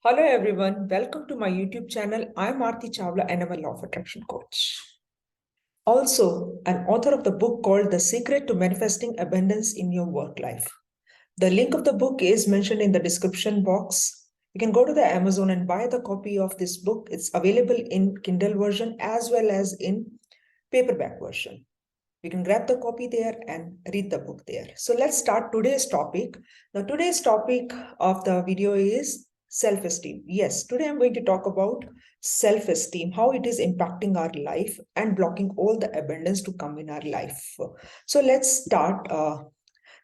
Hello everyone, welcome to my YouTube channel. I'm Aarti Chawla and I'm a law of attraction coach. Also, an author of the book called The Secret to Manifesting Abundance in Your Work Life. The link of the book is mentioned in the description box. You can go to the Amazon and buy the copy of this book. It's available in Kindle version as well as in paperback version. You can grab the copy there and read the book there. So let's start today's topic. Now, today's topic of the video is self-esteem. Yes, today I'm going to talk about self-esteem, how it is impacting our life and blocking all the abundance to come in our life. So let's start the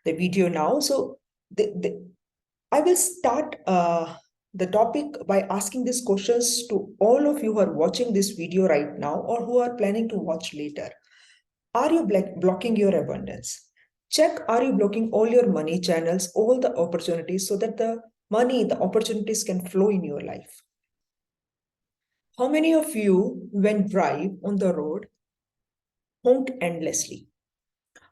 video now. So I will start the topic by asking these questions to all of you who are watching this video right now or who are planning to watch later. Are you blocking your abundance? Check, are you blocking all your money channels, all the opportunities so that the money, the opportunities can flow in your life? How many of you, when drive on the road, honk endlessly?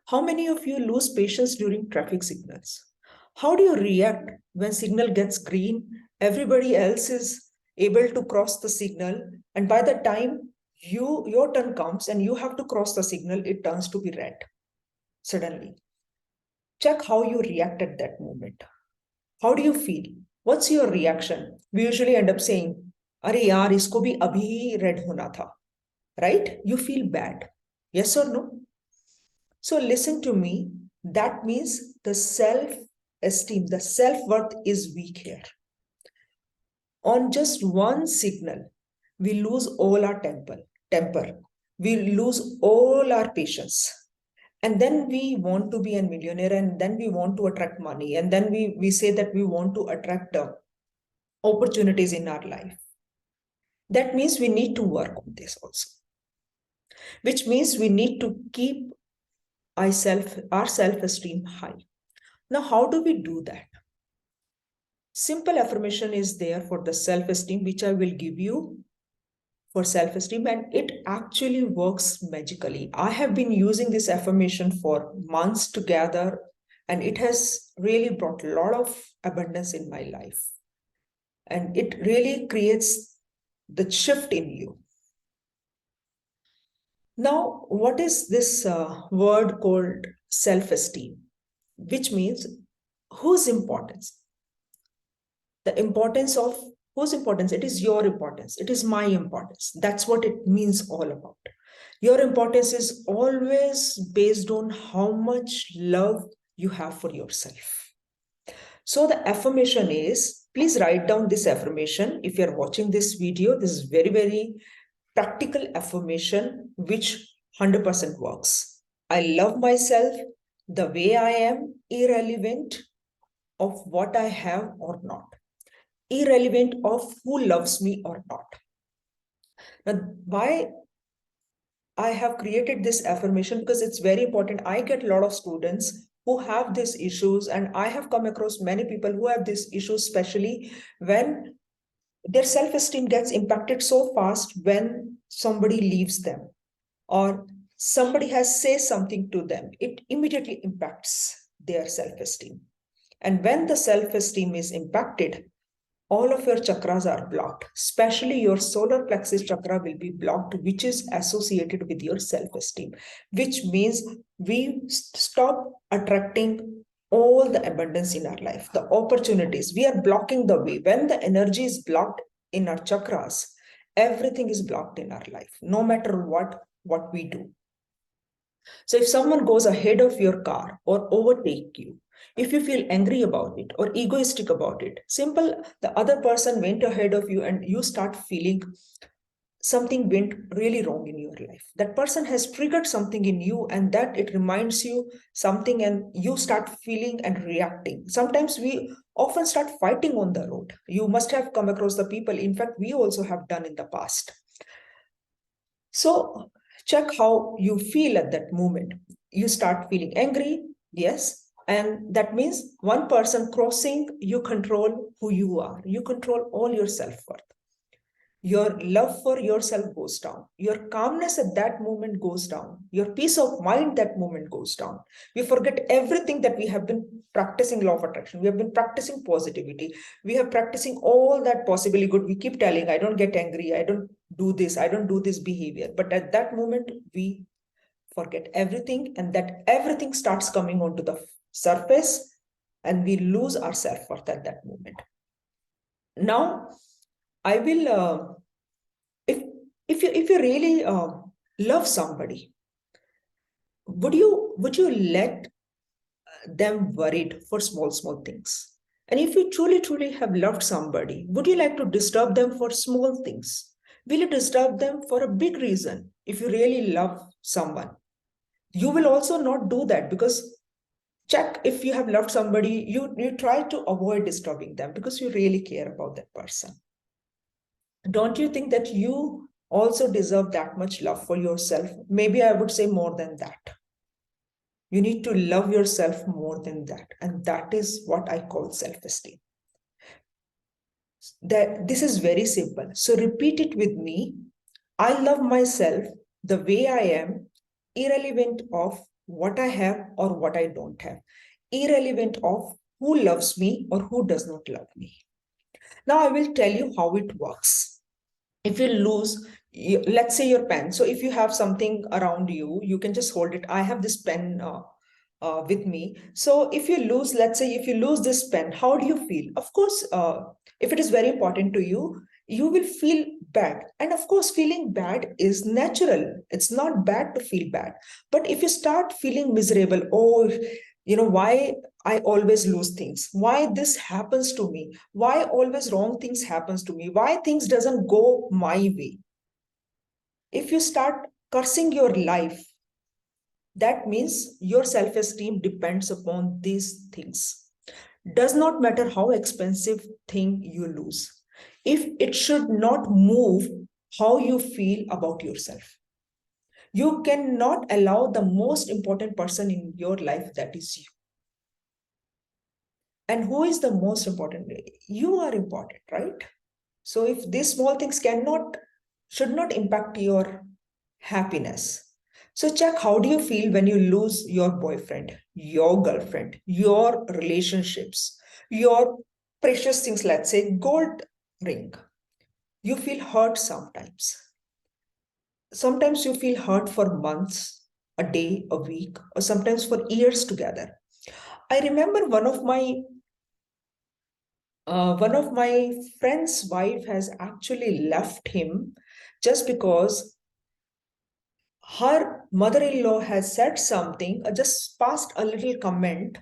How many of you lose patience during traffic signals? How do you react when signal gets green? Everybody else is able to cross the signal, and by the time your turn comes and you have to cross the signal, it turns to be red suddenly. Check how you react at that moment. How do you feel? What's your reaction? We usually end up saying, "Arey yaar, isko bhi abhi hi red hona tha." Right? You feel bad. Yes or no? So listen to me. That means the self-esteem, the self-worth is weak here. On just one signal, we lose all our temper. We lose all our patience. And then we want to be a millionaire, and then we want to attract money, and then we say that we want to attract opportunities in our life. That means we need to work on this also, which means we need to keep our self-esteem high. Now, how do we do that? Simple affirmation is there for the self-esteem, which I will give you for self-esteem, and it actually works magically. I have been using this affirmation for months together, and it has really brought a lot of abundance in my life. And it really creates the shift in you. Now, what is this word called self-esteem? Which means whose importance? The importance of whose importance? It is your importance. It is my importance. That's what it means all about. Your importance is always based on how much love you have for yourself. So the affirmation is, please write down this affirmation. If you're watching this video, this is very, very practical affirmation, which 100% works. I love myself the way I am, irrelevant of what I have or not, irrelevant of who loves me or not. Now, why I have created this affirmation? Because it's very important. I get a lot of students who have these issues, and I have come across many people who have these issues, especially when their self-esteem gets impacted so fast when somebody leaves them or somebody has said something to them. It immediately impacts their self-esteem. And when the self-esteem is impacted, all of your chakras are blocked, especially your solar plexus chakra will be blocked, which is associated with your self-esteem, which means we stop attracting all the abundance in our life, the opportunities. We are blocking the way. When the energy is blocked in our chakras, everything is blocked in our life, no matter what we do. So if someone goes ahead of your car or overtake you, if you feel angry about it or egoistic about it, simple, the other person went ahead of you and you start feeling something went really wrong in your life. That person has triggered something in you, and that it reminds you something, and you start feeling and reacting. Sometimes we often start fighting on the road. You must have come across the people. In fact, we also have done in the past. So check how you feel at that moment. You start feeling angry, yes, and that means one person crossing, you control who you are. You control all your self-worth. Your love for yourself goes down. Your calmness at that moment goes down. Your peace of mind that moment goes down. We forget everything that we have been practicing law of attraction. We have been practicing positivity. We have practicing all that possibly good. We keep telling, I don't get angry. I don't do this. I don't do this behavior. But at that moment, we forget everything, and that everything starts coming onto the surface, and we lose our self-worth at that moment. Now, I will if if you really love somebody, would you let them worried for small things? And if you truly have loved somebody, would you like to disturb them for small things? Will you disturb them for a big reason? If you really love someone, you will also not do that, because check, if you have loved somebody, you try to avoid disturbing them because you really care about that person. Don't you think that you also deserve that much love for yourself? Maybe I would say more than that. You need to love yourself more than that. And that is what I call self-esteem. That this is very simple. So repeat it with me. I love myself the way I am, irrelevant of what I have or what I don't have, irrelevant of who loves me or who does not love me. Now I will tell you how it works. If you lose, let's say your pen. So if you have something around you, you can just hold it. I have this pen with me. So if you lose, let's say if you lose this pen, how do you feel? Of course, if it is very important to you, you will feel bad. And of course, feeling bad is natural. It's not bad to feel bad. But if you start feeling miserable, oh, why I always lose things, why this happens to me, why always wrong things happens to me, why things doesn't go my way. If you start cursing your life, that means your self-esteem depends upon these things. Does not matter how expensive thing you lose. If it should not move how you feel about yourself. You cannot allow the most important person in your life, that is you. And who is the most important? You are important, right? So if these small things should not impact your happiness. So check, how do you feel when you lose your boyfriend, your girlfriend, your relationships, your precious things, let's say gold ring. You feel hurt sometimes. Sometimes you feel hurt for months, a day, a week, or sometimes for years together. I remember one of my friend's wife has actually left him just because her mother-in-law has said something, just passed a little comment,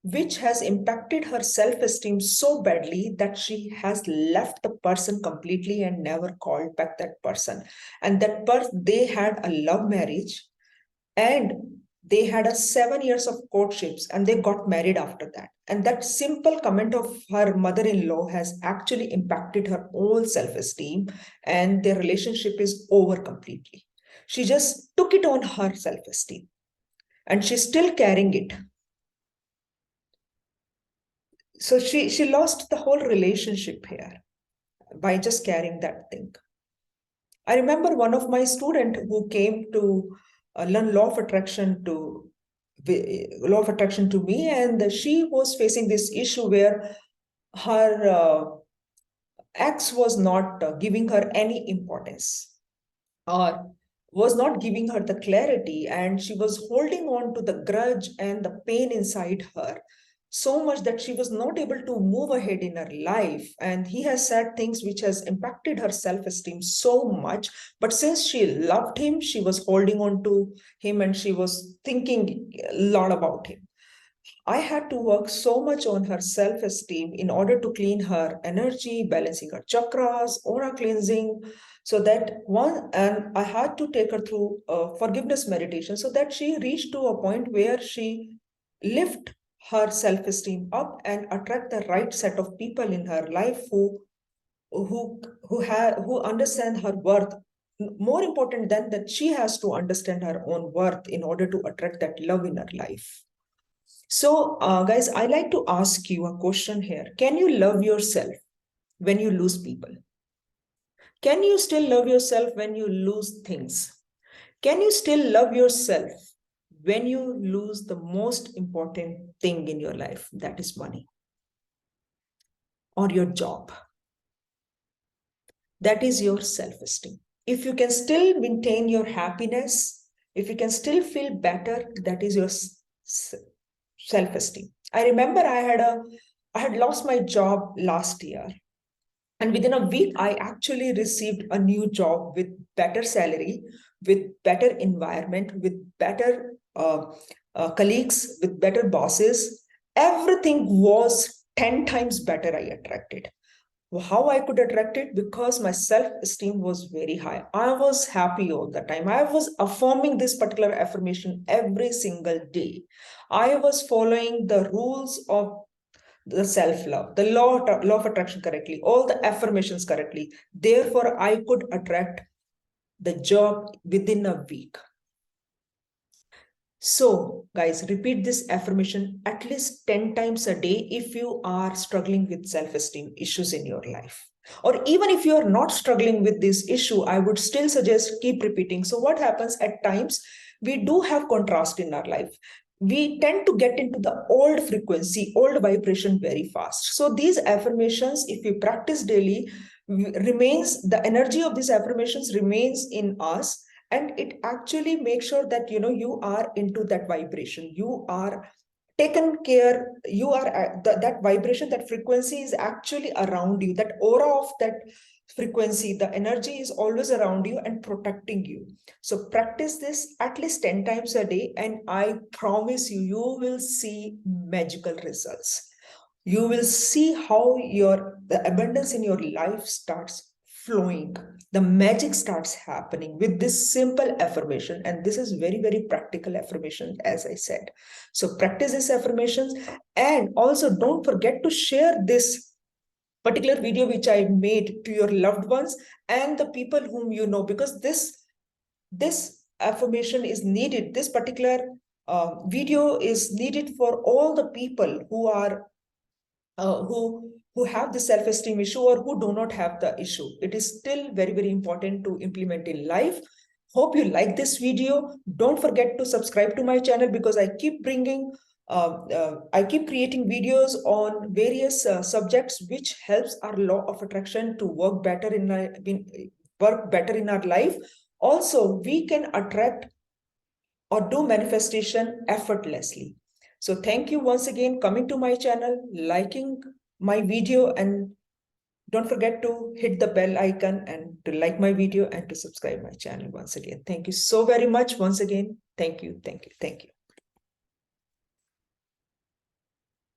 which has impacted her self-esteem so badly that she has left the person completely and never called back that person. And they had a love marriage, and they had a 7 years of courtships, and they got married after that. And that simple comment of her mother-in-law has actually impacted her whole self-esteem, and their relationship is over completely. She just took it on her self-esteem, and she's still carrying it. So she lost the whole relationship here by just carrying that thing. I remember one of my student who came to learn law of attraction to me, and she was facing this issue where her ex was not giving her any importance, or was not giving her the clarity, and she was holding on to the grudge and the pain inside her so much that she was not able to move ahead in her life. And he has said things which has impacted her self-esteem so much, but since she loved him, she was holding on to him, and she was thinking a lot about him. I had to work so much on her self-esteem in order to clean her energy, balancing her chakras, aura cleansing, so that and I had to take her through forgiveness meditation so that she reached to a point where she lift her self-esteem up and attract the right set of people in her life who understand her worth. More important than that, she has to understand her own worth in order to attract that love in her life. So, guys, I like to ask you a question here. Can you love yourself when you lose people? Can you still love yourself when you lose things? Can you still love yourself when you lose the most important thing in your life? That is money or your job. That is your self-esteem. If you can still maintain your happiness, if you can still feel better, that is your self-esteem. I remember I had lost my job last year, and within a week I actually received a new job with better salary, with better environment, with better colleagues, with better bosses. Everything was 10 times better. I attracted. How I could attract it? Because my self-esteem was very high. I was happy all the time. I was affirming this particular affirmation every single day. I was following the rules of the self-love, the law of attraction correctly, all the affirmations correctly. Therefore, I could attract the job within a week. So, guys, repeat this affirmation at least 10 times a day if you are struggling with self-esteem issues in your life. Or even if you are not struggling with this issue, I would still suggest keep repeating. So, what happens at times, we do have contrast in our life. We tend to get into the old frequency, old vibration very fast. So, these affirmations, if we practice daily, remains the energy of these affirmations remains in us, and it actually makes sure that you are into that vibration, you are taken care, you are that vibration, that frequency is actually around you, that aura of that frequency, the energy is always around you and protecting you. So practice this at least 10 times a day, and I promise you, you will see magical results. You will see how the abundance in your life starts flowing. The magic starts happening with this simple affirmation. And this is very, very practical affirmation, as I said. So practice these affirmations, and also don't forget to share this particular video which I made to your loved ones and the people whom you know, because this affirmation is needed. This particular video is needed for all the people who are who have the self-esteem issue or who do not have the issue. It is still very, very important to implement in life. Hope you like this video. Don't forget to subscribe to my channel, because I keep I keep creating videos on various subjects which helps our law of attraction to work better in our life. Also, we can attract or do manifestation effortlessly. So thank you once again coming to my channel, liking my video, and don't forget to hit the bell icon and to like my video and to subscribe my channel once again. Thank you so very much once again. Thank you, thank you, thank you.